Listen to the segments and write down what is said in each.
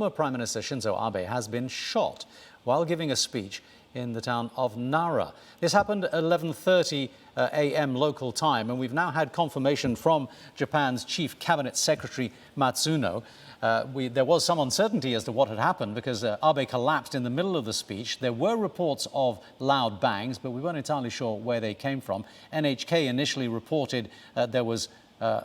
former Prime Minister Shinzo Abe has been shot while giving a speech in the town of Nara. This happened at 11:30 a.m. local time, and we've now had confirmation from Japan's Chief Cabinet Secretary Matsuno. There was some uncertainty as to what had happened because Abe collapsed in the middle of the speech. There were reports of loud bangs, but we weren't entirely sure where they came from. NHK initially reported there was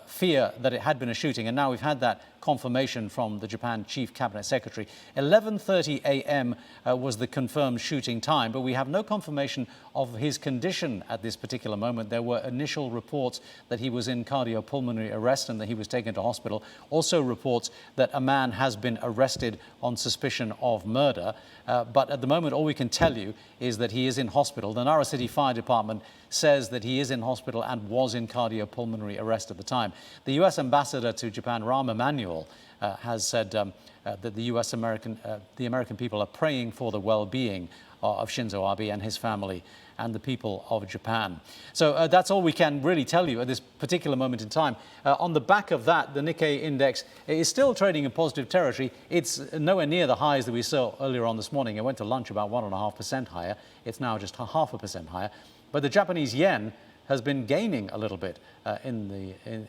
fear that it had been a shooting, and now we've had that confirmation from the Japan Chief Cabinet Secretary. 11:30 a.m. Was the confirmed shooting time, but we have no confirmation of his condition at this particular moment. There were initial reports that he was in cardiopulmonary arrest and that he was taken to hospital. Also reports that a man has been arrested on suspicion of murder. But at the moment, all we can tell you is that he is in hospital. The Nara City Fire Department says that he is in hospital and was in cardiopulmonary arrest at the time. The U.S. ambassador to Japan, Rahm Emanuel, has said that the American people are praying for the well-being of Shinzo Abe and his family and the people of Japan. So that's all we can really tell you at this particular moment in time. On the back of that, the Nikkei index is still trading in positive territory. It's nowhere near the highs that we saw earlier on this morning. It went to lunch about 1.5% higher. It's now just 0.5% higher. But the Japanese yen has been gaining a little bit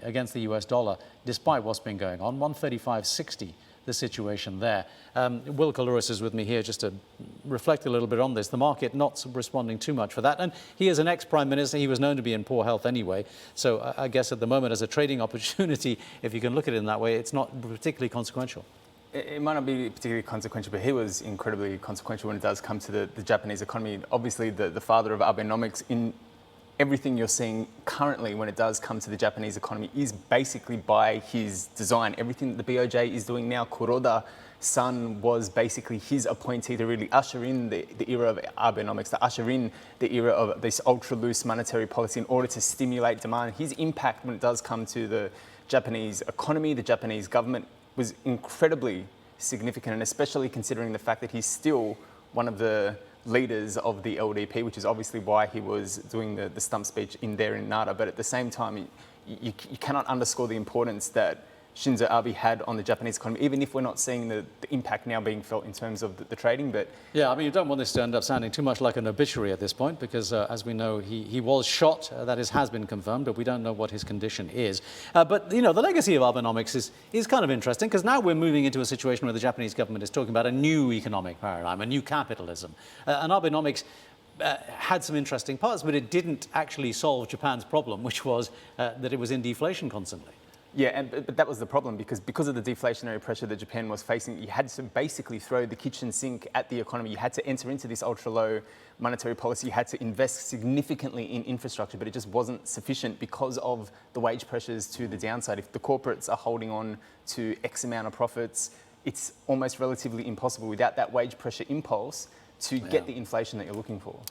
against the US dollar, despite what's been going on. 135.60, the situation there. Will Kalouris is with me here just to reflect a little bit on this. The market not responding too much for that. And he is an ex-prime minister. He was known to be in poor health anyway. So I guess at the moment, as a trading opportunity, if you can look at it in that way, it's not particularly consequential. It might not be particularly consequential, but he was incredibly consequential when it does come to the Japanese economy. Obviously, the father of Abenomics, in everything you're seeing currently when it does come to the Japanese economy is basically by his design. Everything that the BOJ is doing now, Kuroda-san was basically his appointee to really usher in the era of Abenomics, to usher in the era of this ultra-loose monetary policy in order to stimulate demand. His impact when it does come to the Japanese economy, the Japanese government, was incredibly significant, and especially considering the fact that he's still one of the leaders of the LDP, which is obviously why he was doing the stump speech in Nara. But at the same time, you cannot underscore the importance that Shinzo Abe had on the Japanese economy, even if we're not seeing the impact now being felt in terms of the trading. But yeah, I mean, you don't want this to end up sounding too much like an obituary at this point, because as we know, he was shot. That has been confirmed, but we don't know what his condition is. But, you know, the legacy of Abenomics is kind of interesting, because now we're moving into a situation where the Japanese government is talking about a new economic paradigm, a new capitalism. And Abenomics had some interesting parts, but it didn't actually solve Japan's problem, which was that it was in deflation constantly. Yeah, but that was the problem, because of the deflationary pressure that Japan was facing, you had to basically throw the kitchen sink at the economy. You had to enter into this ultra-low monetary policy. You had to invest significantly in infrastructure, but it just wasn't sufficient because of the wage pressures to the downside. If the corporates are holding on to X amount of profits, it's almost relatively impossible without that wage pressure impulse to get the inflation that you're looking for.